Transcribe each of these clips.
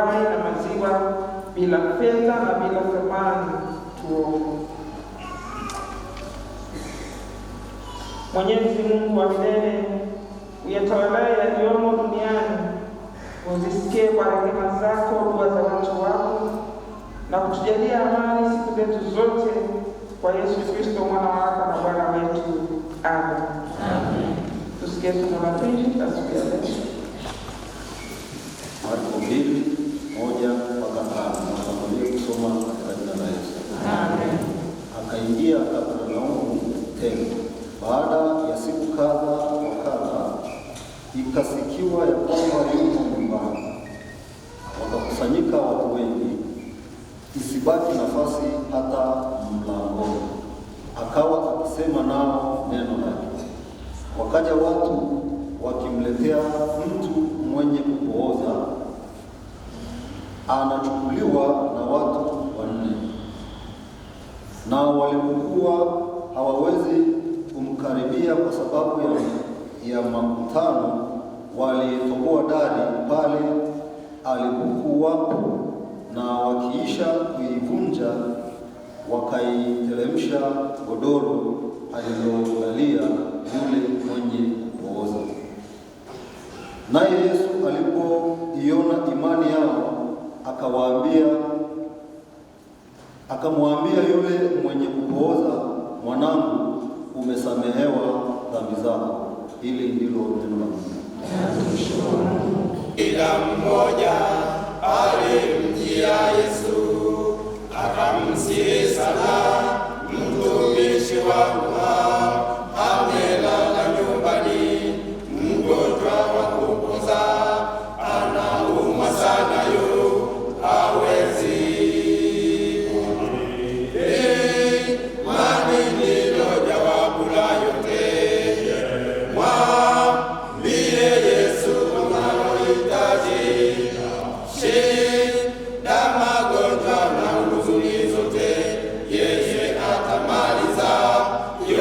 divai na maziwa, bila fedha na bila thamani. Tuombe. Mwenyezi Mungu wa milele, uyatawalaye yaliyomo duniani, uzisikie kwa rehema zako dua za watu wako, na kutujalia amani siku zetu zote, kwa Yesu Kristo mwana wako na Bwana wetu. Amen. Amen. Tusikie somo la pili asubuhi ya leo. Marko 2:1-5. Natangulia kusoma katika jina la Yesu. Amen. Akaingia Kapernaumu tena. Baada ya siku kadha wa kadha, ikasikiwa ya kwamba yuko nyumbani. Wakakusanyika watu wengi, isibaki nafasi hata mlangoni. Akawa akisema nao neno lake. Wakaja watu wakimletea mtu mwenye kupooza, anachukuliwa na watu 4. Na walipokuwa hawawezi kumkaribia kwa sababu ya makutano, walitoboa dari pale alipokuwapo, na wakiisha kuivunja wakaiteremsha godoro alilolalia yule mwenye kupooza. Naye Yesu alipoiona imani yao, akamwambia yule mwenye kupooza, mwanangu, umesamehewa dhambi zako. Hili ndilo neno la Mungu. Kila mmoja alimjia Yesu, akamsihi sana, mtumishi wangu amelala nyumbani, mgonjwa wa kupoza, anaumwa sana, hawezi. Mani ndilo jawabu la yote. Mwambie Yesu unalohitaji, shida, magonjwa na huzuni zote, yeye atamaliza yote.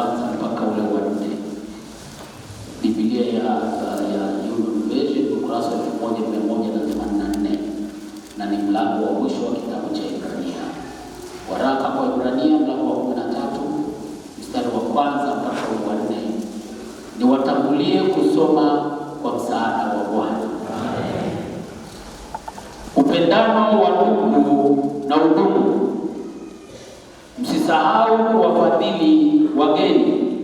kwanza mpaka ule wa 4. Biblia ya New Version ukurasa wa 1184 na ni mlango wa mwisho wa kitabu cha Ibrania. Waraka kwa Ibrania mlango wa 13 mstari wa kwanza mpaka wa 4. Niwatangulie kusoma kwa msaada wa Bwana. Upendano wa ndugu na udumu. Msisahau kuwafadhili wageni,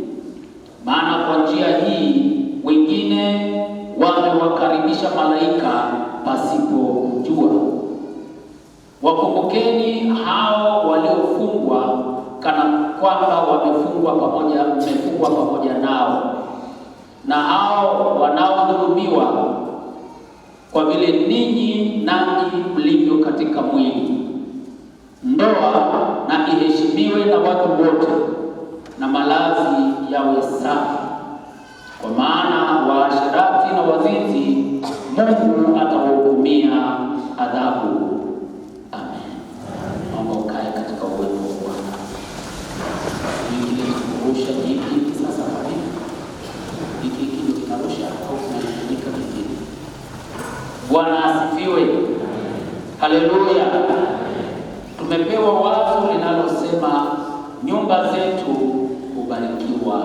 maana kwa njia hii wengine wamewakaribisha malaika pasipo kujua. Wakumbukeni hao waliofungwa kana kwamba mmefungwa pamoja nao, na hao wanaodhulumiwa, kwa vile ninyi nanyi mlivyo katika mwili. Ndoa na iheshimiwe na watu wote, na malazi yawe safi, kwa maana waasherati na wazinzi Mungu atawahukumia adhabu. Amen. Naomba ukae katika uwepo wa Bwana. Hili kinarusha hiki sasa hivi. Hiki ndio kinarusha au kinashirika kingine. Bwana asifiwe. Haleluya. Tumepewa wazo linalosema nyumba zetu hubarikiwa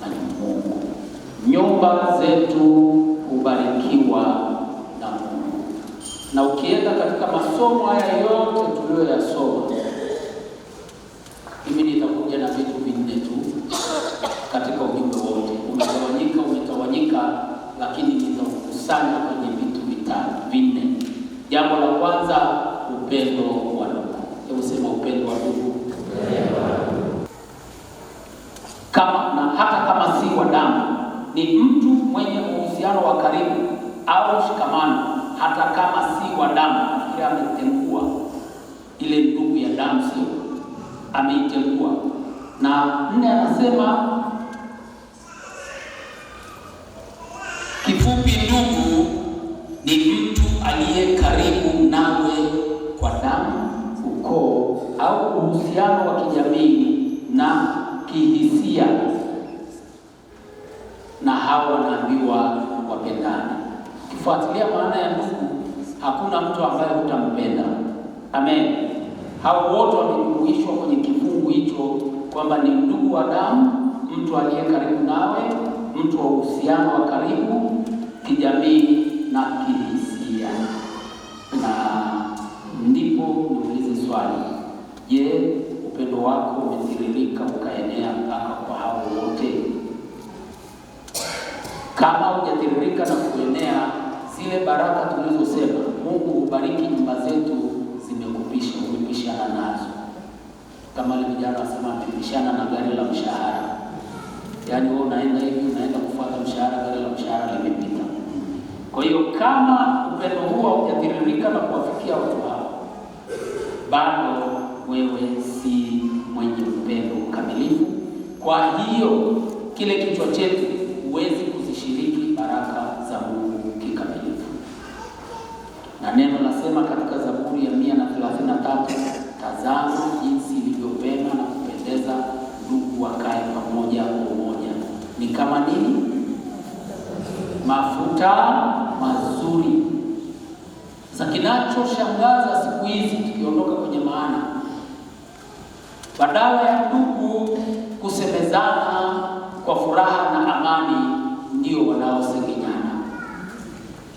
na Mungu. Nyumba zetu hubarikiwa na Mungu. Na ukienda katika masomo haya yote tuliyoyasoma, mimi nitakuja na vitu vinne tu katika ujumbe wote. Umetawanyika, lakini nitakusanya kwenye vitu vinne. Jambo la kwanza, upendo wa ndugu. Hebu sema upendo wa ndugu. Hata kama si wa damu, ni mtu mwenye uhusiano wa karibu au shikamano, hata kama si wa damu. Nafikiri ametengua ile ndugu ya damu, sio? Ameitengua. Na 4 anasema kifupi, ndugu ni mtu aliye karibu nawe kwa damu, ukoo au uhusiano wa kijamii na kihisia. Na hao wanaambiwa wapendane. Ukifuatilia maana ya ndugu, hakuna mtu ambaye hutampenda. Amen. Hao wote wamejumuishwa kwenye kifungu hicho kwamba ni ndugu wa damu, mtu aliye karibu nawe, mtu wa uhusiano wa karibu, kijamii na kihisia. Na ndipo niulize swali, je, upendo wako umetiririka ukaenea mpaka kwa hao wote? Kama hujatiririka na kuenea, zile baraka tulizosema Mungu ubariki nyumba zetu umepishana nazo. Kama wale vijana wasema umepishana na gari la mshahara. Yaani wewe unaenda kufuata mshahara, gari la mshahara limepita. Kwa hiyo kama upendo huo hujatiririka na kuwafikia watu hao, bado wewe si mwenye upendo kamilifu. Kwa hiyo kile kichwa chetu, huwezi kuzishiriki baraka za Mungu kikamilifu. Na neno nasema katika Zaburi ya 133, tazama jinsi ilivyo vema na kupendeza ndugu wakae pamoja kwa umoja. Ni kama nini? Mafuta mazuri. Sasa kinachoshangaza siku hizi, tukiondoka kwenye maana, badala ya ndugu kusemezana kwa furaha na amani, ndio wanaosengenyana,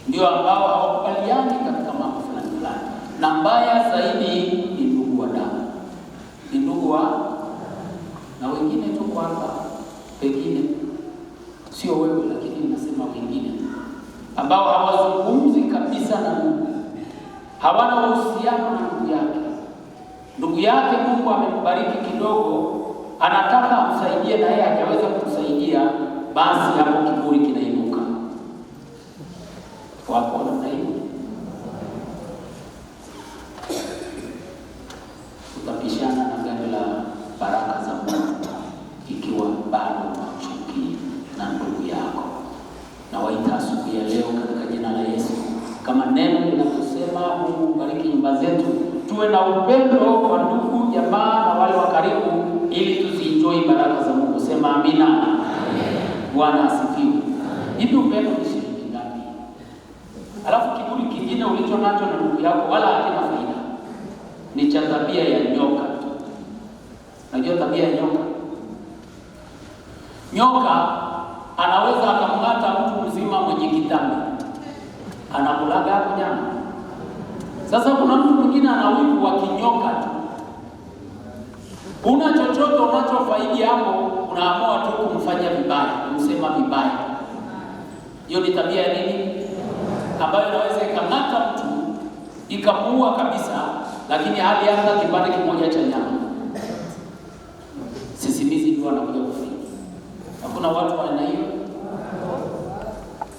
ndio ambao hawakubaliani katika mambo fulani. Na mbaya zaidi ni ndugu wa damu, ni ndugu wa na wengine tu kwamba pengine sio wewe, lakini nasema wengine ambao hawazungumzi kabisa na Mungu, hawana uhusiano na ndugu yake. Ndugu yake Mungu amembariki kidogo, anataka amsaidie na yeye hajaweza kumsaidia, basi hapo kiburi kinainuka. Wapo namna hiyo. Utapishana na gari la baraka za Mungu ikiwa bado chuki na ndugu yako. Na waita asubuhi ya leo katika jina la Yesu, kama neno linavyosema, Mungu bariki nyumba zetu, tuwe na upendo kwa ndugu, jamaa na wale wa karibu, ili tuzienjoy baraka za Mungu. Sema Bwana asifiwe. Hivi upendo ni shilingi ngapi? Alafu kiburi kingine ulicho nacho na ndugu yako wala hakina faida, ni cha tabia ya nyoka. Unajua tabia ya nyoka? Nyoka anaweza akamng'ata mtu mzima mwenye kitambi, anakulaga hapo nyama. Sasa kuna mtu mwingine ana wivu wa kinyoka tu, una chochote unachofaidi hapo, unaamua tu kumfanya vibaya, kumsema vibaya. Hiyo ni tabia ya nini? Ambayo inaweza ikang'ata mtu ikamuua kabisa, lakini hali hata kipande kimoja cha nyama. Sisimizi ndio wanakuja kufariki. Hakuna watu wa aina hiyo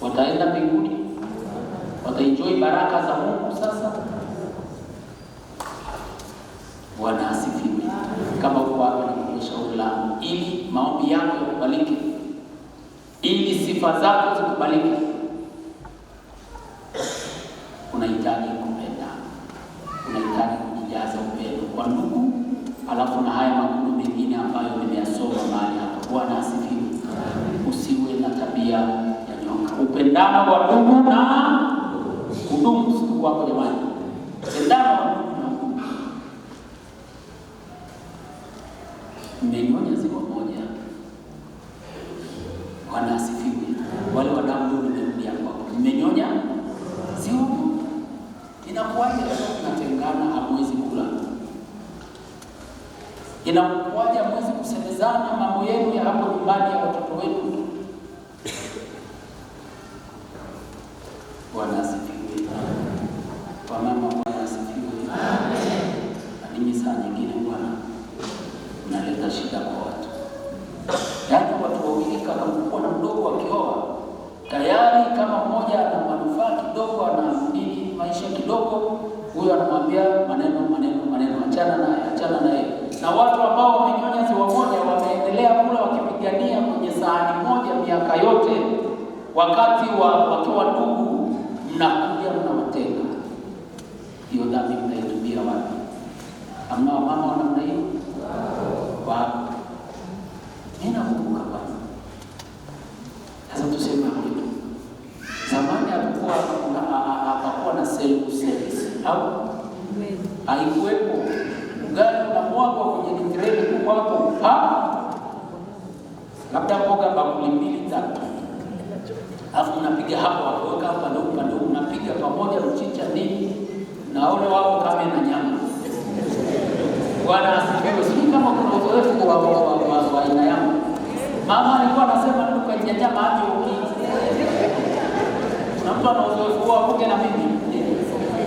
wataenda mbinguni, wataenjoy baraka za Mungu. Sasa Bwana asifiwe. Kama uko hapa ni shauri langu, ili maombi yako yakubalike, ili sifa zako zikubalike, unahitaji kupenda, unahitaji kujijaza upendo kwa ndugu, alafu na haya makundi mengine ambayo nimeyasoma mahali hapa. Bwana asifiwe. Usiwe na tabia ya nyoka. Upendano wa ndugu na kudumu. Siku wako jamani, upendano wa ndugu na kudumu. Mmenyonya ziwa moja. Bwana asifiwe. Wale wadau nimerudia kwako, mmenyonya ziwa moja. Inakuwaje leo tunatengana, hamwezi kula? Inakuwaje hamwezi kusemezana mambo yenu ya hapo nyumbani ya watoto wenu? Bwana asifiwe. Kwa mama, Bwana asifiwe. Lakini saa nyingine Bwana unaleta shida kwa watu. Yaani watu wawili kama mkubwa na mdogo wakioa, tayari kama mmoja ana manufaa kidogo, ana nini maisha kidogo, huyo anamwambia maneno, achana naye. Na watu ambao wamenyonya ziwa moja wameendelea kula wakipigania kwenye sahani moja miaka yote, wakati wakiwa ndugu, mnakuja mnawatenga. Hiyo dhambi mnaitubia wapi? Hamna wamama wa namna hiyo? Wapo. Mimi nakumbuka bwana. Sasa tuseme kitu. Zamani hapakuwa na self service. Au haikuwepo. Ugali unamwagwa kwenye kitreli kubwa hapo. Labda mboga bakuli 2-3. Alafu unapiga hapo, weka hapa ndio unapiga pamoja mchicha nini na wale wao kama na nyama. Bwana asifiwe. Sisi kama kuna uzoefu wa aina yangu. Mama alikuwa anasema tukanja nyama hadi na mtu ana uzoefu wa kuge na mimi.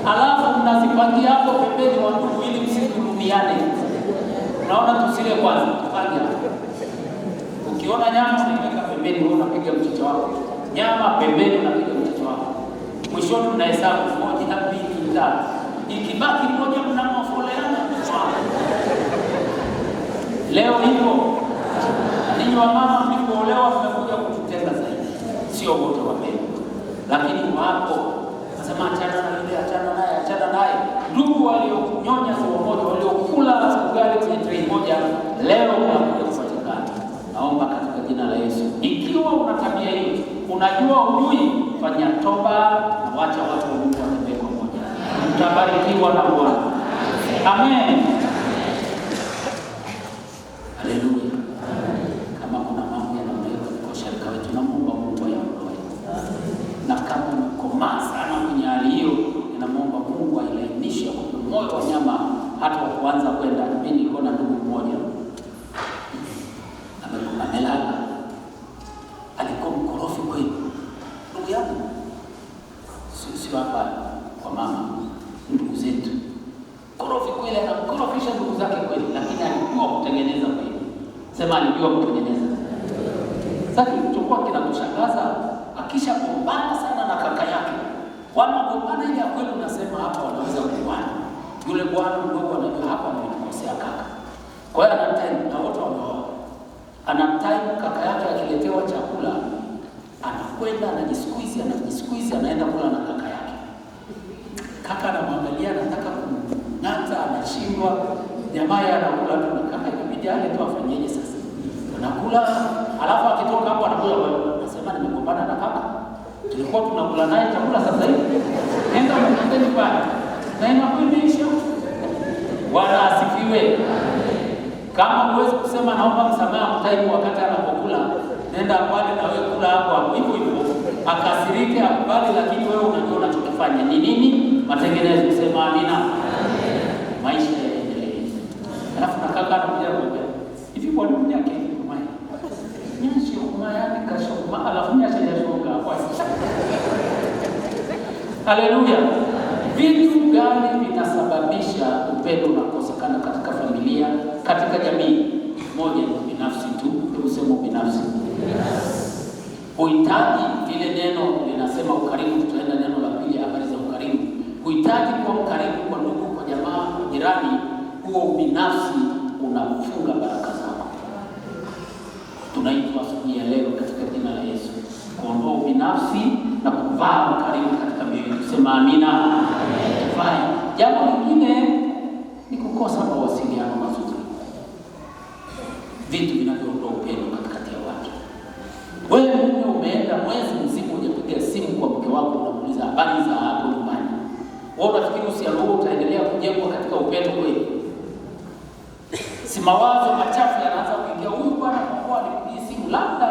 Alafu mnazipangia hapo pembeni wa ndugu ili msikurumiane. Unaona tusile kwanza, tufanye. Ukiona nyama unaweka pembeni, wewe unapiga mchicha wako. Nyama pembeni unapiga mchicha wako. Mwishoni mnahesabu 1, 2, 3. Ikibaki moja mnamofoleana. Leo hivyo ninyi wamama mlipoolewa mmekuja kututenga zaidi. Sio wote wapendwa, lakini wapo. Nasema achana naye. Ndugu walionyonya ziwa moja, waliokula ugali kwenye tray moja, leo wanakuja kupatikana. Naomba katika jina la Yesu, ikiwa una tabia hiyo, unajua hujui, fanya toba na wacha watu wa Mungu watembee pamoja. Mtabarikiwa na Bwana. Amen. Haleluya. Kama kuna mambo yanayoweza kushirika wetu na Mungu ayaondoe. Na kama mkomaa sana kwenye hali hiyo, ninamwomba Mungu ailainishe kwa moyo wa nyama hata kuanza kwenda. Mimi niko na ndugu mmoja amelala, alikuwa mkorofi kweli. Ndugu yangu sio hapa kwa mama, ndugu zetu korofi kweli, anakorofisha ndugu zake kweli, lakini alijua kutengeneza kweli. Sema alijua kutengeneza. Sasa kilichokuwa kinakushangaza, akisha gombana sana na kaka yake, wanagombana ile kweli, unasema hapa wanaweza kuwana. Yule bwana mdogo anajua hapa nimekosea kaka. Kwa hiyo anamtime na wote wameoa. Anamtime kaka yake akiletewa chakula, anakwenda anajisqueeze, anaenda kula na kaka yake. Kaka anamwangalia, anataka kumng'ata, anashindwa. Jamaa anakula tu na kaka, ikibidi ale tu afanyeje sasa? Anakula Alafu akitoka hapo anakuja anasema nimegombana na kaka. Tulikuwa tunakula naye chakula sasa hivi. Nenda mkate nyumbani. Na inakuwa imeisha. Bwana asifiwe. Kama huwezi kusema naomba msamaha mtaimu wakati anapokula, nenda pale na wewe kula hapo hivyo hivyo. Akasirike akubali, lakini wewe unajua unachokifanya ni nini? Matengenezo. Kusema amina. Maisha yaendelee. Alafu na kaka anakuja kuambia, hivi kwa nini yake kumai? Nyinyi kumai yani kashoma, alafu nyasha yashoga kwa sasa. Haleluya. Vitu gani vinasababisha upendo unakosekana katika familia, katika jamii? Moja ni binafsi tu, tuseme binafsi. Uhitaji, vile neno linasema ukarimu, tutaenda neno la pili, habari za ukarimu. Uhitaji kwa ukarimu kwa ndugu, kwa jamaa, kwa jirani, huo binafsi unafunga baraka zako. Tunaitwa asubuhi ya leo katika jina la Yesu kuondoa binafsi na kuvaa ukarimu katika mioyo. Tusema amina. Jambo lingine ni kukosa mawasiliano mazuri. Vitu vinavyoondoa upendo katikati ya watu. Wewe mume umeenda mwezi mzima hujapiga simu kwa mke wako unamuuliza habari za hapo nyumbani. Wewe unafikiri uhusiano huo utaendelea kujengwa katika upendo kweli? Si mawazo machafu yanaanza kuingia, huyu bwana kwa alipigia simu labda.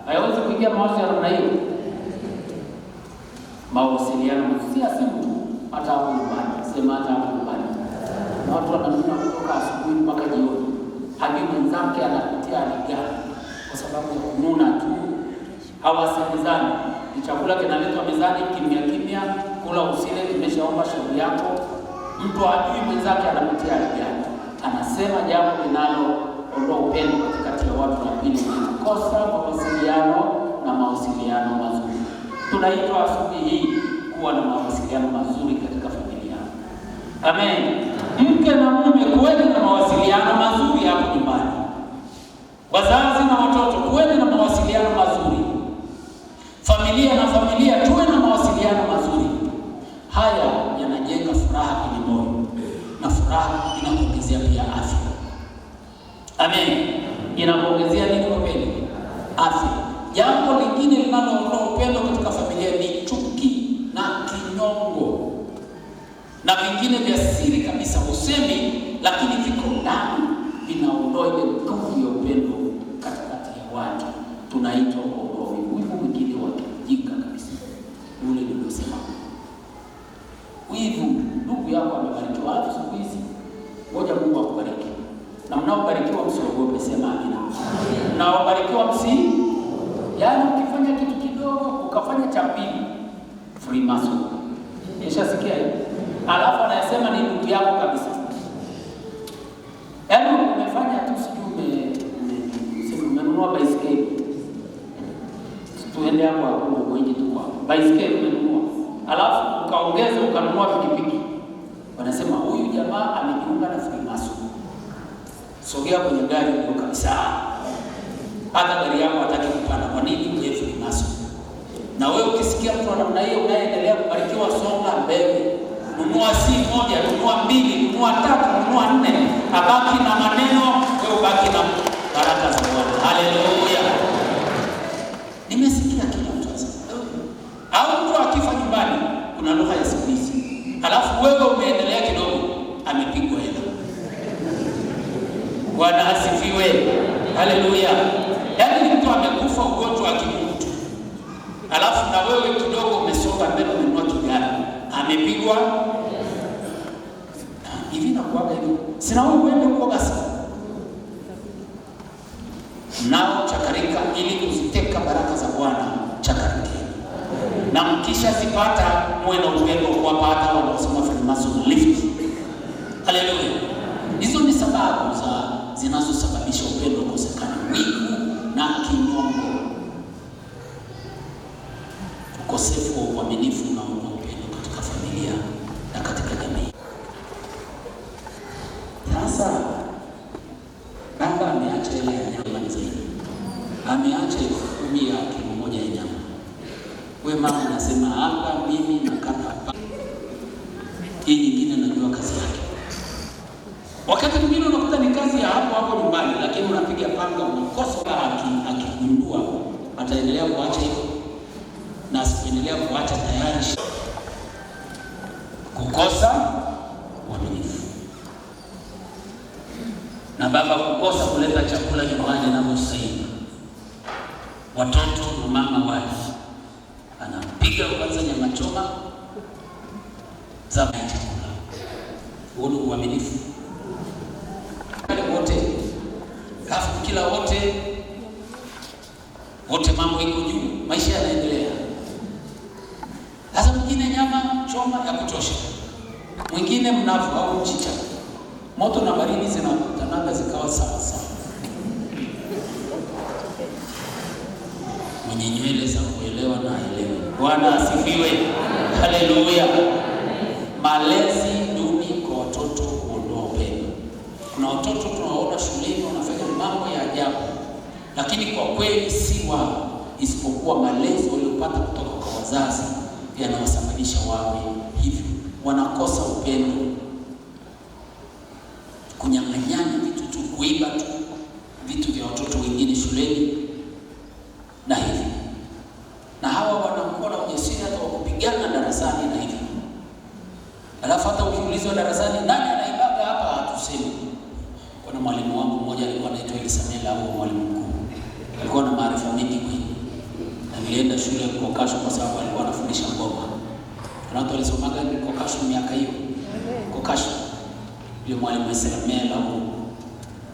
Hayawezi kuingia mawazo ya namna hiyo. Mawasiliano si ya simu tu, hata hapo nyumbani. Sema hata hapo nyumbani. Na watu wananuna kutoka asubuhi mpaka jioni. Hadi mwenzake anapitia hali gani kwa sababu ya kununa tu. Hawasemezani. Ni chakula kinaletwa mezani kimya, kula usile, kimeshaomba shauri yako. Mtu hajui mwenzake anapitia hali gani. Anasema jambo linaloondoa upendo katikati ya watu, na pili ni kukosa mawasiliano na mawasiliano mazuri. Tunaitwa asubuhi hii kuwa na mawasiliano mazuri katika familia. Amen. Mke na mume kuweni na mawasiliano mazuri hapo nyumbani. Wazazi na watoto kuweni na mawasiliano mazuri. Familia na familia tuwe na mawasiliano mazuri. Haya yanajenga furaha kwenye moyo, na furaha inakuongezea pia afya. Amen. Inakuongezea nini kwa kweli? Afya. Jambo lingine linaloondoa upendo katika familia ni chuki na kinyongo, na vingine vya siri kabisa usemi, lakini viko ndani, vinaondoa ile nguvu ya upendo katikati ya watu. Tunaitwa kuondoa wivu. Mwingine wa kijinga kabisa, ule niliosema wivu. Ndugu yako amebarikiwa, alafu siku hizi ngoja Mungu akubariki. Na mnaobarikiwa msiogope, sema amina. Mnaobarikiwa yaani ukifanya kitu kidogo ukafanya cha pili, Freemason. Nishasikia hiyo. Alafu anasema ni ndugu yako kabisa. Yaani umefanya tu sijui umenunua baiskeli. Tuende hapo wengi tu kwa baiskeli umenunua. Alafu ukaongeza ukanunua pikipiki. Wanasema huyu jamaa amejiunga na Freemason. Sogea kwenye gari ndio kabisa. Hata gari yako hataki kupanda. Kwa nini? Uje Freemason. Na wewe ukisikia mtu namna hiyo unaendelea kubarikiwa, songa mbele. Nunua si moja, nunua mbili, nunua tatu, nunua nne. Abaki na maneno, wewe ubaki na baraka za Bwana. Haleluya. Nimesikia kila mtu anasema. Au mtu akifa nyumbani, kuna lugha ya siku hizi. Alafu wewe umeendelea kidogo, amepigwa hela. Bwana asifiwe. Haleluya. Yaani mtu amekufa ugonjwa wa kimutu, alafu na wewe kidogo umesonga mbele, umenunua kigari, amepigwa hivi na kuaga hivi. Sina wewe uende huko basi. Nao chakarika ili kuziteka baraka za Bwana, chakarika. Na mkisha zipata muwe na upendo kwa hata wanaosema Freemason lift. Haleluya. Hizo ni sababu zinazosababisha upendo kukosekana: wivu na kinyongo, ukosefu wa uaminifu na upendo katika familia na katika jamii. Sasa baba ameacha ile ya nyama zaidi, ameacha 10 ya kilo moja ya nyama. Wewe mama unasema hapa mimi nakata hii nyingine, najua kazi yake. Wakati mwingine unakuta ni kazi ya hapo nyumbani, lakini unapiga panga, unakosa akigundua ataendelea kuacha hivyo, na asipoendelea kuacha tayari kukosa uaminifu. Na baba kukosa kuleta chakula nyumbani anavyostahili. Watoto na mama wale anapiga kwanza nyama choma za chakula. Huo ni uaminifu. Wote kafu kila wote mambo iko juu, maisha yanaendelea. Sasa mwingine nyama choma ya kutosha, mwingine mnavu au mchicha, moto na baridi zinakutana zikawa sawa sawa. Mwenye nywele za kuelewa na elewa. Bwana asifiwe. Haleluya. Malezi duni kwa watoto huondoa upendo. Kuna watoto tunawaona shuleni wanafanya mambo ya ajabu, lakini kwa kweli si wao, isipokuwa malezi waliopata kutoka kwa wazazi yanawasababisha wawe hivyo. Wanakosa upendo, kunyang'anyana vitu tu, kuiba tu vitu vya watoto wengine shuleni na hivi. Na hawa wanakuwa na ujasiri hata wa kupigana darasani na hivi. Alafu hata ukiulizwa darasani nani anaibaga hapa, hatusemi. Kuna mwalimu wangu mmoja alikuwa anaitwa Elisamela, au mwalimu mkuu. Alikuwa na maarifa mengi kweli. Na nilienda shule Kokasho kwa sababu alikuwa anafundisha ngoma. Kuna watu walisomaga Kokasho miaka hiyo. Kokasho. Yule mwalimu Elisamela.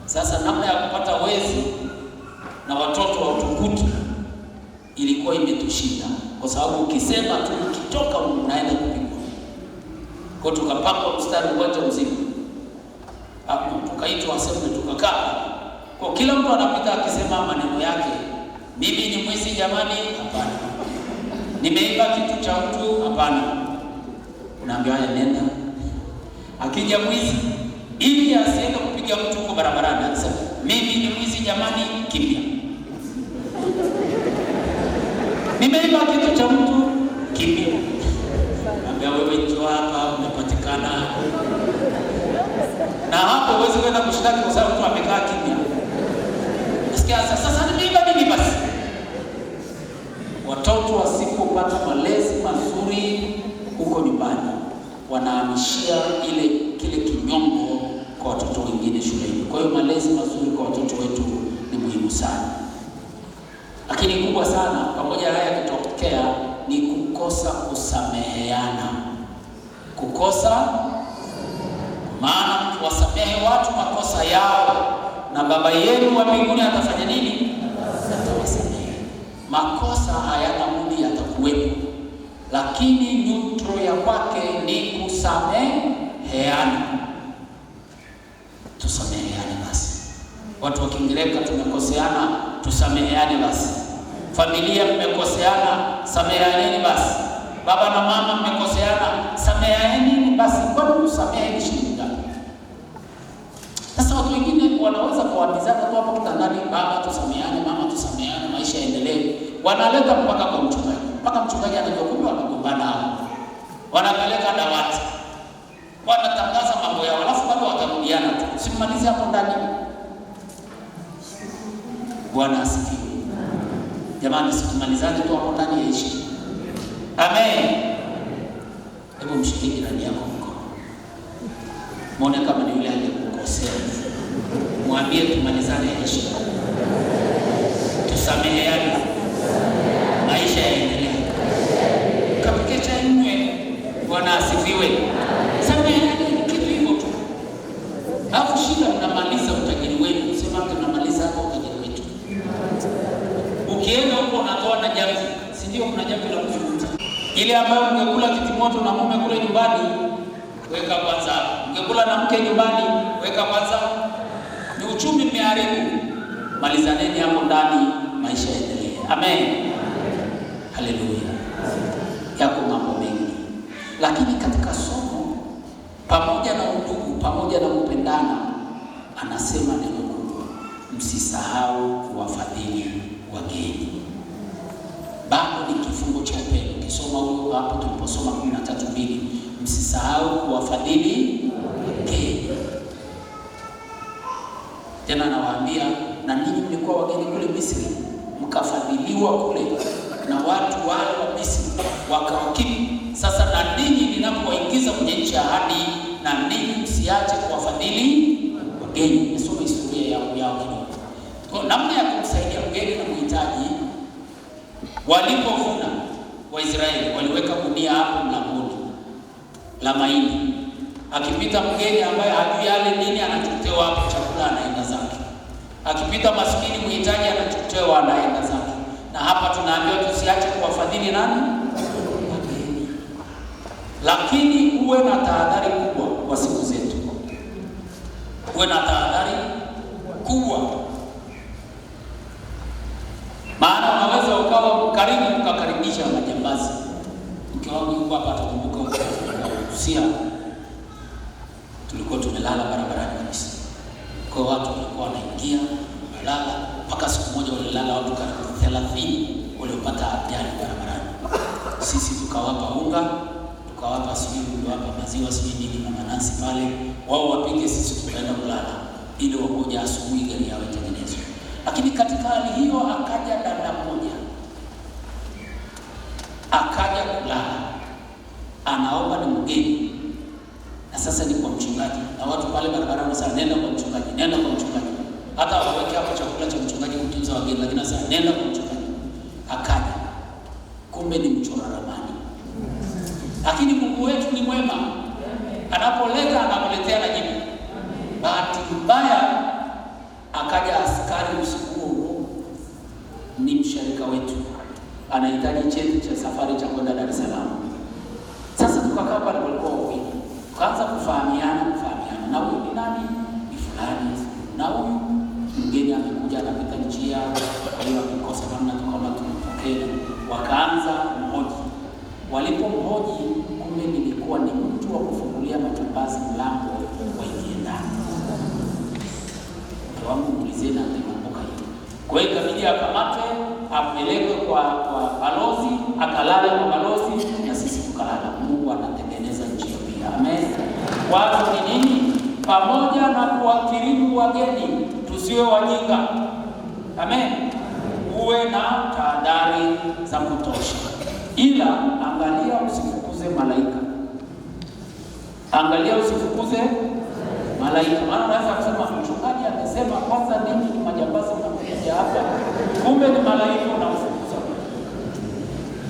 Sasa namna ya kupata wezi na watoto wa utukutu ilikuwa imetushinda, kwa sababu ukisema tu ukitoka unaenda kupigwa. Kwa tukapanga mstari wote mzima. Hapo tukaitwa aseme, tukakaa. Kwa kila mtu anapita akisema maneno yake. Mimi ni mwizi jamani? Hapana. Nimeiba kitu cha mtu? Hapana. Unaambia haya, nenda. Akija mwizi ili asiende kupiga mtu kwa barabarani, anasema mimi ni mwizi jamani, kimbia. Nimeiba kitu cha mtu, kimbia. Naambia wewe njoo hapa, umepatikana. Na hapo huwezi kwenda kushtaki kwa sababu mtu amekaa kimya. Nasikia sasa nimeiba nini basi? Watoto wasipopata malezi mazuri huko nyumbani, wanahamishia kile kinyongo kwa watoto wengine shuleni. Kwa hiyo malezi mazuri kwa watoto wetu ni muhimu sana. Lakini kubwa sana pamoja na haya yakitokea ni kukosa kusameheana. Maana wasamehe watu makosa yao, na Baba yenu wa mbinguni atafanya nini? Atawasamehe. Makosa hayana budi yatakuwepo, lakini nyutro ya kwake ni kusameheana. Tusameheane basi. Watu wa Kiingereza tumekoseana, tusameheane basi. Familia mmekoseana, sameheaneni basi. Baba na mama mmekoseana, sameheaneni basi. Kwa nini kusamehe shida? Sasa watu wengine wanaweza kuambizana tu hapo kitandani, baba tusameheane, mama tusameheane, maisha yaendelee. Wanaleta mpaka kwa mchungaji. Mpaka mchungaji anajua kumbe wamegombana hao. Wanapeleka dawati. Wanatangaza mambo yao, alafu bado watarudiana tu. Simalize hapo ndani. Bwana asifiwe. Jamani, situmalizane tu hapo ndani ya ishi. Amen. Hebu mshike jirani yako mkono. Muone kama ni yule aliyekukosea. Mwambie tumalizane ya ishi. Tusameheane. Maisha yaendelee. Kapike cha nne. Bwana asifiwe. Sameheane kitu hivyo tu. Alafu shida unamaliza utajiri wenu. Sema tunamaliza hapo utajiri wetu. Ukienda huko unatoa na jamvi. Si ndio kuna jamvi la kuzungumza. Ile ambayo ungekula kitimoto na mume kule nyumbani, weka kwanza. Ungekula na mke nyumbani, weka kwanza. Ni uchumi mmeharibu. Malizaneni hapo ndani, maisha yaendelee. Amen. Haleluya. Yako mambo mengi. Lakini katika somo pamoja na undugu, pamoja na kupendana, anasema neno kubwa. Msisahau kuwafadhili wageni. Bado ni kifungo cha upendo. Ukisoma huko hapo tuliposoma 13:2, msisahau kuwafadhili wageni. Tena nawaambia, na ninyi mlikuwa wageni kule Misri, mkafadhiliwa kule na watu wale wa Misri wakawakimu. Sasa na ninyi ninapowaingiza kwenye nchi ya ahadi, na ninyi msiache kuwafadhili wageni. Nisome historia yao kidogo. Kwa namna ya kumsaidia mgeni na mhitaji, walipovuna Waisraeli waliweka gunia hapo mlangoni la mahindi. Akipita mgeni ambaye hajui yale nini, anachotewa hapo chakula, anaenda zake. Akipita maskini mhitaji, anachotewa, anaenda zake. Na hapa tunaambiwa tusiache kuwafadhili nani? Wageni. Lakini uwe na tahadhari kubwa kwa siku zetu. Uwe na tahadhari kubwa. Maana unaweza ukawa karibu ukakaribisha majambazi. Mke wangu yuko hapa atakumbuka usia. Tulikuwa tumelala barabarani kabisa. Kwa watu walikuwa wanaingia, wanalala, mpaka siku moja walilala watu karibu 30 waliopata ajali barabarani. Sisi tukawapa unga, tukawapa sijui, tukawapa maziwa sijui nini na manasi pale, wao wapige, sisi tukaenda kulala ili wakoja asubuhi gari yao itengenezwe. Lakini katika hali hiyo akaja dada mmoja, akaja kulala, anaomba ni mgeni, na sasa ni kwa mchungaji, na watu pale barabarani wanasema nenda kwa mchungaji, nenda kwa mchungaji. Hata waweke hapo chakula cha mchungaji kutunza wageni, lakini sasa nenda kwa mchungaji. Akaja, kumbe ni mchora ramani. Lakini Mungu wetu ni mwema, anapoleta anakuletea na jibu. Bahati mbaya akaja askari usiku huo, ni mshirika wetu, anahitaji cheti cha safari cha kwenda Dar es Salaam. Sasa tukakaa pale, walikuwa wawili, tukaanza kufahamiana, na huyu ni nani? Ni fulani. Na huyu mgeni amekuja, anapita njia, kwa hiyo akikosa namna tukaomba tumpokee. Wakaanza mhoji. Walipomhoji, kumbe nilikuwa ni mtu wa kufungulia majambazi mlango waingie ndani. Mke wangu mlizena atakumbuka hiyo. Kwa hiyo ikabidi akamatwe, apelekwe kwa balozi, akalala kwa balozi, na sisi tukalala. Mungu anatengeneza njia pia. Amen. Watu ni nini? Pamoja na kuwakirimu wageni, tusiwe wajinga. Amen. Uwe na tahadhari za kutosha. Ila angalia usifukuze malaika. Angalia usifukuze malaika. Maana unaweza kusema mchungaji amesema kwanza ninyi ni majambazi mnakuja hapa, kumbe ni malaika unamfukuza.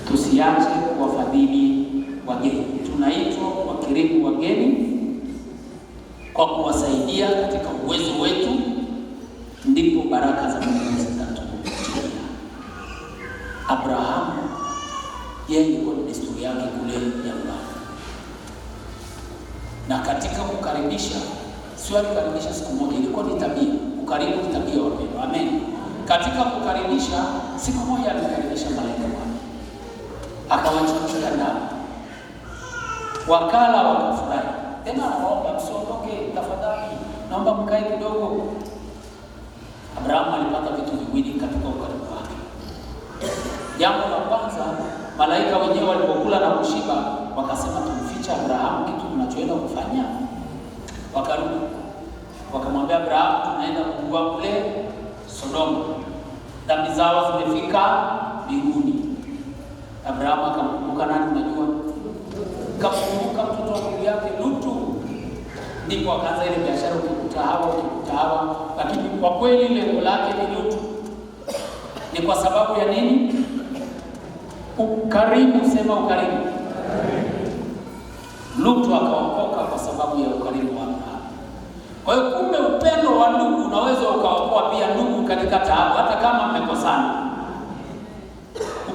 Tusiache kuwafadhili wageni. Tunaitwa wakirimu wageni kwa kuwasaidia katika uwezo wetu, ndipo baraka za Mungu zitatufikia. Abrahamu, yeye ilikuwa ni desturi yake kule jangwani, na katika kukaribisha, sio kukaribisha siku moja, ilikuwa ni tabia. Ukarimu ni tabia, wapendwa. Amen. Katika kukaribisha, siku moja alikaribisha malaika wake, akawachukua ndani, wakala, wakafurahi. Tena anaomba msiondoke tafadhali, naomba mkae kidogo. Abrahamu alipata vitu viwili katika ukarimu wake. Jambo la kwanza, malaika wenyewe walipokula na kushiba, wakasema tumficha Abrahamu kitu tunachoenda kufanya. Wakarudi wakamwambia Abrahamu, tunaenda kuua kule Sodoma, dhambi zao zimefika mbinguni. Abrahamu akamkumbuka nani? Unajua, kakumbuka mtoto wa ndugu yake Lutu. Ndipo akaanza ile biashara, ukikuta hawa. Lakini kwa kweli lengo lake ni Lutu. Ni kwa sababu ya nini? Ukarimu. Sema ukarimu. Lutu akaokoka kwa sababu ya ukarimu wa Abrahamu. Kwa hiyo kumbe upendo wa ndugu unaweza ukaokoa pia ndugu katika taabu, hata kama mmekosana.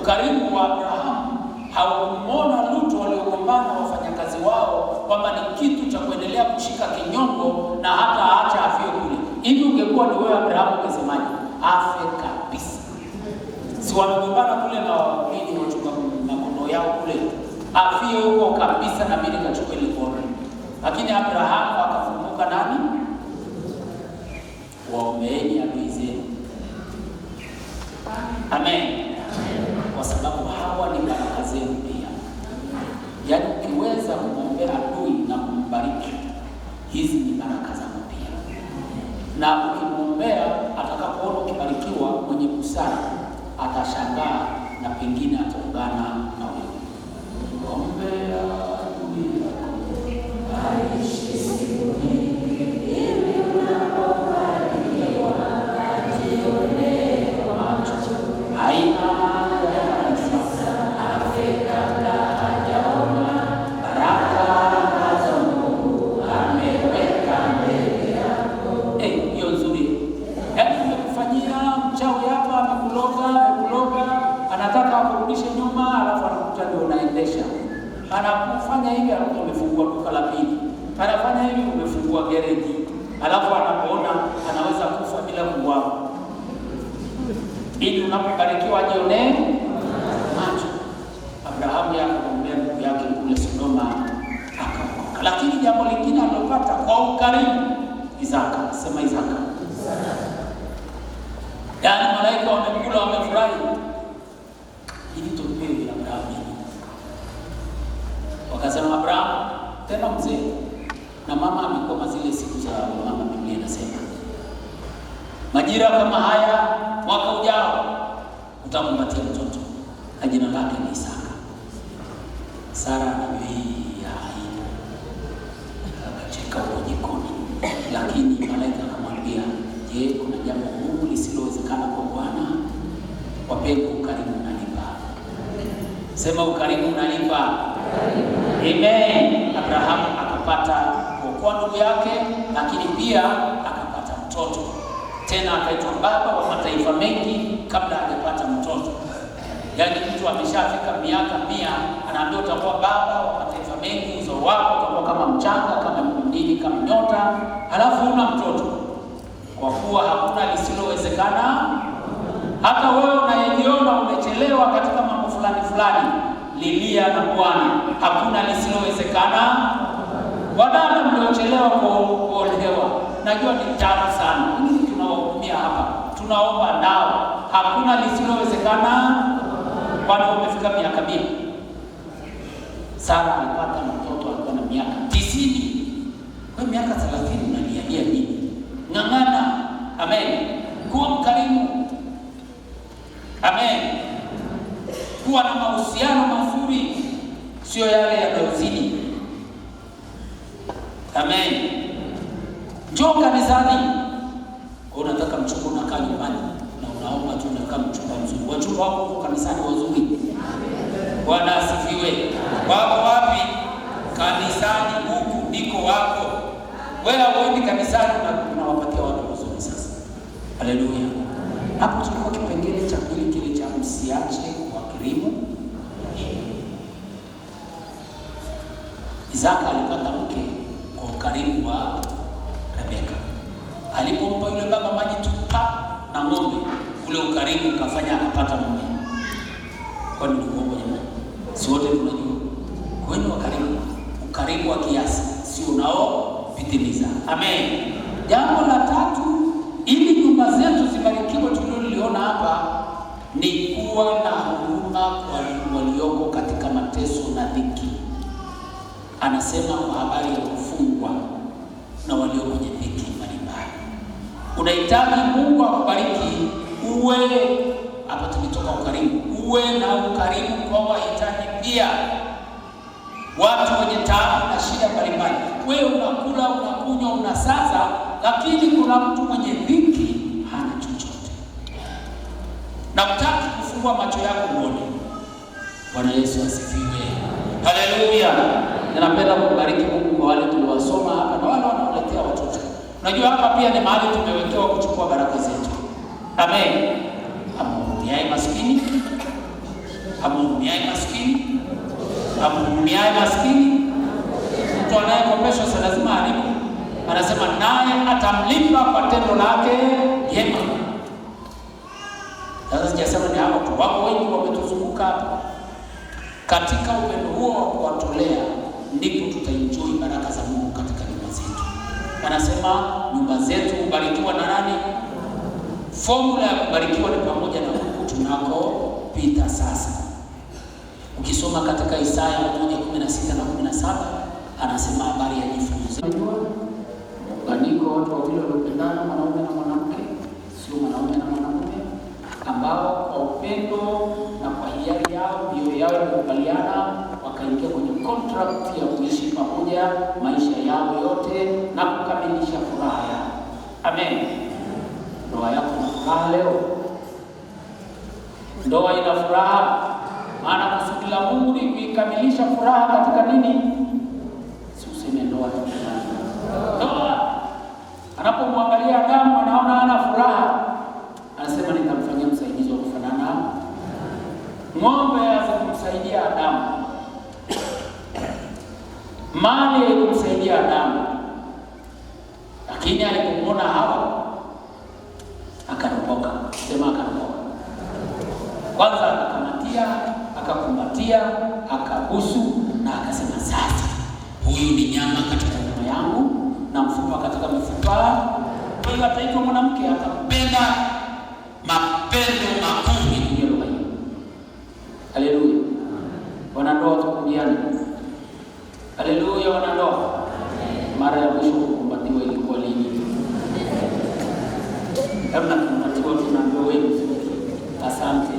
Ukarimu wa Abrahamu haukumwona Lutu waliogombana wafanyakazi wao kwamba ni kitu cha kuendelea kushika kinyongo na hata aacha afie kule. Hivi ungekuwa ni wewe Abrahamu, ungesemaje? Afe kabisa. Si wamegombana kule na wawili wachukua makondo yao kule, afie huko kabisa na mimi nikachukua ile kondo. Lakini Abrahamu akafunguka nani? Waombeeni adui zenu. Amen. Kwa sababu hawa ni baraka zenu pia. Yaani ukiweza kumwombea adui na kumbariki, hizi ni baraka zako pia. Na ukimwombea pengine ataungana na wewe. Ombea dunia aishi siku nyingi ili unapobarikiwa kajione macho haina sasa Afrika kabla hajaona baraka za Mungu ameweka mbele yako. Hiyo nzuri. Umekufanyia mchawi hapa, amekuloga, anataka akurudishe nyuma, alafu anakuta ndio unaendesha. Anakufanya hivi, alafu umefungua duka la pili. Anafanya hivi, umefungua gereji. Alafu anapoona anaweza kufa bila kuuawa. Ili unapobarikiwa jione macho. Abrahamu akamwambia ndugu yake kule Sodoma akaokoka. Lakini jambo lingine alilopata kwa ukarimu Isaka, sema Isaka. Yaani malaika wamekula, wamefurahi. Ili tupewe Abrahamu. Wakasema Abrahamu tena mzee na mama amekoma zile siku za mama, Biblia inasema majira kama haya mwaka ujao utampatia mtoto na jina lake ni Isaka. Sara anawia aibu, akacheka huko jikoni, lakini malaika akamwambia, je, kuna jambo Mungu lisilowezekana kwa Bwana? Wapendwa, ukarimu unalipa. Sema ukarimu unalipa. Amen. Abrahamu akapata kuokoa ndugu yake, lakini pia akapata mtoto. Tena akaitwa baba wa mataifa mengi kabla hajapata mtoto. Yaani mtu ameshafika miaka 100 anaambiwa utakuwa baba wa mataifa mengi, uzao wako utakuwa kama mchanga, kama mdini, kama nyota, halafu una mtoto. Kwa kuwa hakuna lisilowezekana. Hata wewe unayejiona umechelewa katika mambo fulani, lilia na Bwana. Hakuna lisilowezekana. Wadada mliochelewa kuolewa, najua ni tabu sana. Mimi tunawahudumia hapa, tunaomba nao. Hakuna lisilowezekana. Bwana umefika miaka 100. Sara alipata mtoto alikuwa na miaka 90. Kwa miaka 30 unalialia nini? Ng'ang'ana. Amen. Kuwa mkarimu. Amen. Kuwa na mahusiano mazuri, sio yale yanayozidi. Amen. Njoo kanisani. Unataka mchumba, unakaa nyumbani na unaomba tu, unakaa mchumba mzuri. Wachumba wako huko kanisani wazuri. Bwana asifiwe. Wako wapi? Kanisani huku ndiko wako. Wewe uende kanisani unawapatia watu wazuri sasa. Haleluya. Hapo tulikuwa kipengele cha pili, kile cha msiache kuwakirimu. Isaka alipata mke kwa ukarimu wa Rebeka. Alipompa yule baba maji tupa na ng'ombe, ule ukarimu ukafanya akapata mume. Kwa nini uongo jamani? Si wote tunajua. Kwa nini wakarimu? Ukarimu wa kiasi, sio unaopitiliza. Amen. Jambo la tatu, ili nyumba zetu zibarikiwe, tuliloliona hapa ni kuwa na huruma kwa walioko katika mateso na dhiki. Anasema kwa habari ya kufungwa na walio kwenye dhiki mbalimbali. Unahitaji Mungu akubariki, uwe hapa tulitoka ukarimu, uwe na ukarimu kwa wahitaji pia. Watu wenye taabu na shida mbalimbali. Wewe unakula, unakunywa, unasaza, lakini kuna mtu mwenye dhiki hana chochote. Na utaki kufungua macho yako uone. Bwana Yesu asifiwe. Haleluya. Ninapenda kubariki Mungu kwa wale tuliwasoma hapa na wale wanaoletea watoto. Unajua hapa pia ni mahali tumewekewa kuchukua baraka zetu. Amen. Amhurumiaye maskini. Amhurumiaye maskini. Amhurumiaye maskini. Mtu anayekopeshwa si lazima alipe. Anasema naye atamlipa kwa tendo lake jema. Sasa sijasema ni hapo tu. Wako wengi wametuzunguka hapa. Katika upendo huo wa kuwatolea ndipo tutaenjoy baraka za Mungu katika nyumba zetu. Anasema nyumba zetu hubarikiwa na nani? Formula ya kubarikiwa ni pamoja na Mungu tunakopita sasa. Ukisoma katika Isaya 1:16 na 17 anasema habari ya jifunze. Muunganiko watu wawili waliopendana, mwanaume na mwanamke, sio mwanaume na mwanamume, ambao kwa upendo na kwa hiari yao imekubaliana, wakaingia kwenye contract ya kuishi pamoja maisha yao yote na kukamilisha furaha yao. Amen. Ndoa yako ina furaha leo? Ndoa ina furaha? Maana kusudi la Mungu ni kuikamilisha furaha katika nini? Si useme ndoa tu. Ndoa. Anapomwangalia Adamu anaona hana furaha, anasema nitamfanyia msaidizi wa kufanana. Ng'ombe hazikumsaidia Adamu, mali haikumsaidia Adamu, lakini alipomwona Hawa akaropoka. Sema akaropoka. Kwanza akakamatia, akakumbatia, akabusu na akasema, sasa huyu ni nyama katika nyama yangu na mfupa katika mifupa. Kwa hiyo ataitwa mwanamke, atampenda mapendo makuu. Ndio lugha hiyo. Haleluya. Wanandoa tukumbiane. Haleluya wanandoa. Mara ya mwisho kukumbatiwa ilikuwa lini? Kama kukumbatiwa tunaambiwa wewe, asante.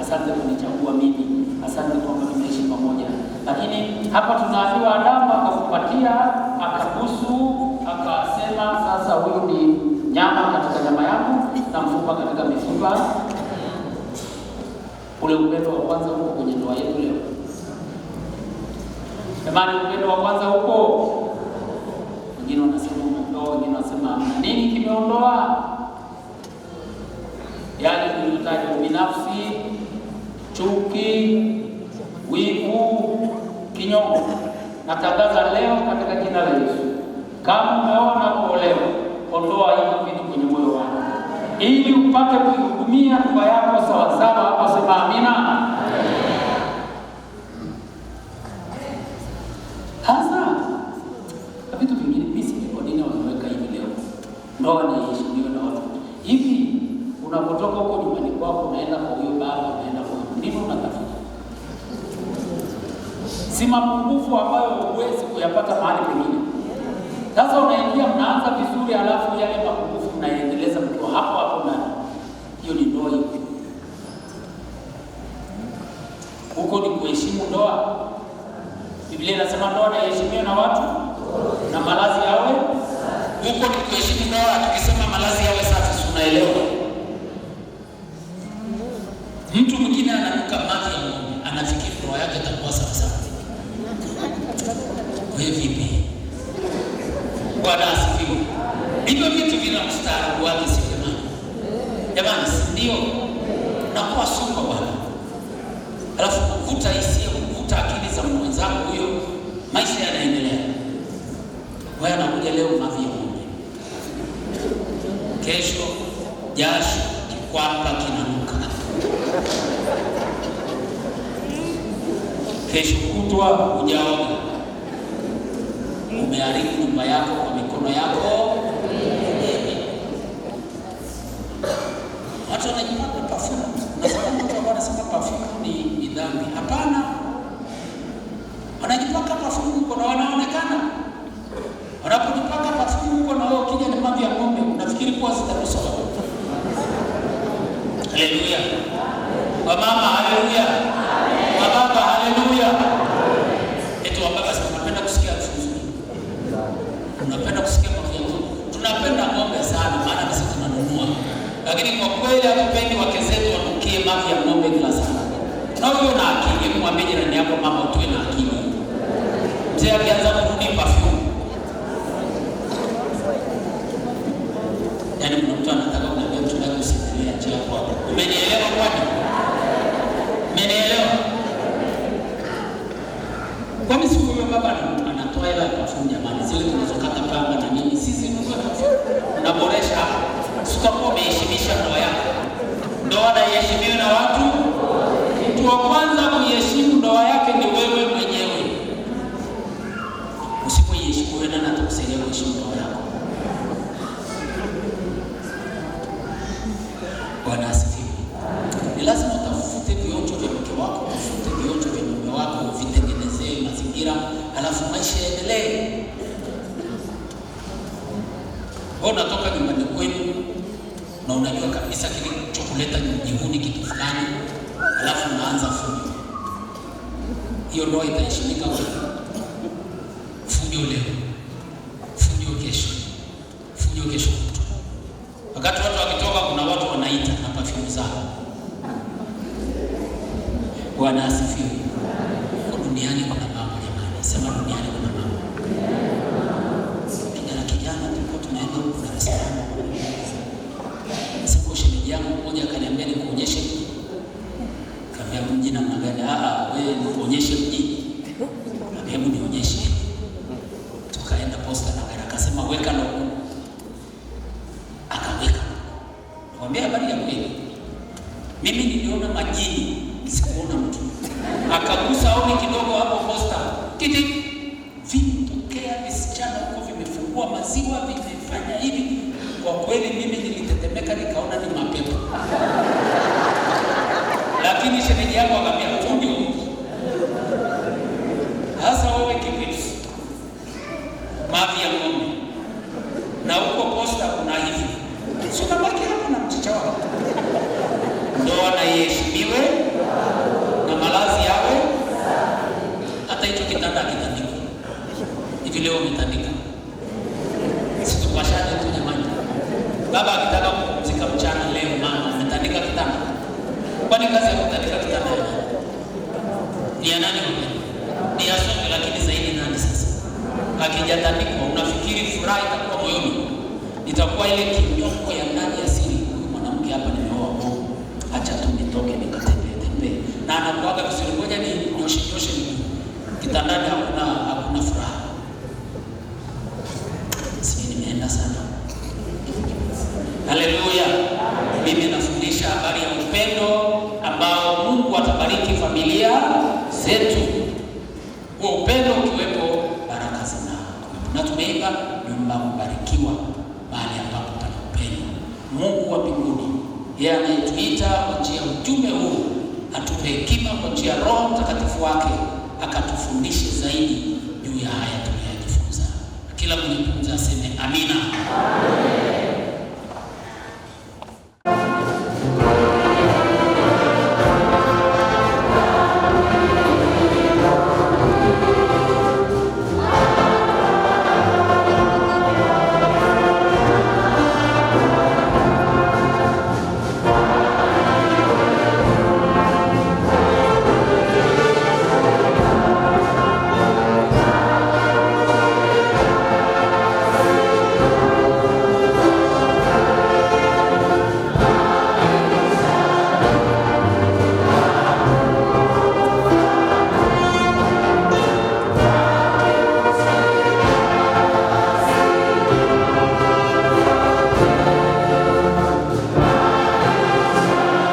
Asante kunichagua mimi. Asante kwamba tunaishi pamoja. Lakini hapa tunaambiwa Adamu akakumbatia, akabusu, akasema sasa huyu ni nyama katika nyama yangu na mfupa katika mifupa. Ule upendo wa kwanza huko kwenye ndoa yetu leo. Jamani, upendo wa kwanza huko. Wengine wanasema umeondoa, wengine wanasema nini kimeondoa? Yale tuliotaja: binafsi, chuki, wivu, kinyongo. Natangaza leo katika jina la Yesu, kama umeona kuolewa, ondoa hizo vitu kwenye moyo wako ili upate kuhudumia ndoa yako sawa sawa. Hapo sema amina. Hasa vitu vingine pisi kwa nini wanaweka hivi leo? Ndoa ni heshimiwa na watu. Hivi unapotoka huko nyumbani kwako unaenda kwa huyo baba, unaenda kwa nini unatafuta? Si mapungufu ambayo huwezi kuyapata mahali pengine. Sasa unaingia, mnaanza vizuri, alafu yale mapungufu mnaendeleza mkiwa hapo hapo ndani. Hiyo ni ndoa hiyo. Huko ni kuheshimu ndoa. Biblia inasema ndoa iheshimiwe na watu na malazi yawe. Huko ni kuheshimu ndoa, tukisema malazi yawe safi, unaelewa? Mtu mwingine ananuka maji ya ng'ombe, anafikiri ndoa yake itakuwa safi safi. Wewe vipi? Bwana asifiwe. Hivyo vitu vina mstari wake, si jamani? Jamani, si ndio? Nakuwa supa bwana. Alafu kuvuta hisia, kuvuta akili za mwenzako huyo, maisha yanaendelea. Wewe anakuja leo mavi ya ng'ombe, kesho jasho kikwapa kinanuka, kesho kutwa hujaoga, umeharibu nyumba yako kwa mikono yako. Watu wanajipaka perfume. Nasema watu wanasema perfume ni dhambi. Hapana. Wanajipaka perfume huko na wanaonekana. Wanapojipaka perfume huko na wao kija ni mavi ya ng'ombe, unafikiri kuwa zitanusa wao. Haleluya. Kwa mama haleluya. Kwa baba haleluya. Eti wababa sasa tunapenda kusikia vizuri. Tunapenda kusikia mavi ya ng'ombe. Tunapenda ng'ombe sana maana sisi tunanunua. Lakini kwa kweli hatupendi wake zetu wanukie mavi ya ng'ombe kila saa. Na huyo na akili, mwambie jirani yako, mama utoe na akili. Mzee akianza kurudi perfume. Yaani kuna mtu anataka kumwambia mtu wake usiendelee njia kwako. Umenielewa kwani? Umenielewa? Kwani siku hiyo baba anatoa hela ya perfume jamani, zile tunazokata panga na nini, sisi ndio tunaboresha. Sitakuwa umeheshimisha ndoa yako. Ndoa na iheshimiwe na watu. Mtu wa kwanza kuheshimu ndoa yake ni wewe mwenyewe. Usipoiheshimu wewe, nani atakusaidia kuheshimu ndoa yako? Bwana asifiwe. Ni lazima utafute vionjo vya mke wako, utafute vionjo vya mume wako, uvitengenezee mazingira, halafu maisha yaendelee. Wewe unatoka nyumbani kwenu na unajua kabisa kile chokuleta nyumbani kitu fulani, alafu unaanza fujo. hiyo ndoa itaheshimika wewe. Fujo leo, fujo kesho, fujo kesho. Wakati watu wakitoka, kuna watu wanaita na perfume zao. Bwana asifiwe. Duniani kuna mambo jamani, sema duniani kuna mambo. Kijana tulikuwa tunaenda huko Dar es Salaam. Siku shemeji yangu mmoja akaniambia nikuonyeshe. Kaambia mji namna gani? Wewe nikuonyeshe mji. Hebu nionyeshe. Tukaenda posta na gari, akasema weka logo. Akaweka. Nikamwambia habari ya kweli. Mimi niliona majini, sikuona mtu. Akagusa oni kidogo hapo posta. Kiti vitokea visichana huko vimefungua maziwa vimefanya hivi. Kwa kweli mimi nilitetemeka, nikaona ni mapepo. Lakini shemeji yangu akamwambia fujo. Hasa wewe kipitu. Mavi ya ng'ombe. Na huko posta kuna hivi. Sio kama hapo na mchicha wako. Ndoa na iheshimiwe na malazi yawe. Hata hicho kitanda kitandikwa. Hivi leo umetandika. Situpashane tu jamani. Baba akitaka kupumzika mchana leo, mama umetandika kitanda. Kwani kazi ya kutandika kitanda ni ya nani wewe? Ni ya sote, lakini zaidi nani sasa? Akijatandikwa unafikiri furaha itakuwa moyoni? Itakuwa ile kinyongo ya ndani ya siri. Mwanamke hapa nimeoa Mungu. Acha tu nitoke nikatembee. Na anakuaga vizuri, ngoja ni nyoshe kitandani, hakuna furaha. Sisi nimeenda sana. Haleluya. Mimi nafundisha habari ya upendo ambao Mungu atabariki familia zetu. Kwa upendo ukiwepo, baraka zinakuwepo. Na tumeimba nyumba kubarikiwa mahali ambapo pana upendo. Mungu wa mbinguni, yeye anayetuita kwa njia ya ujumbe huu, atupe hekima kwa njia ya Roho Mtakatifu wake, akatufundishe zaidi juu ya haya tunayojifunza. Kila mwenye pumzi aseme amina.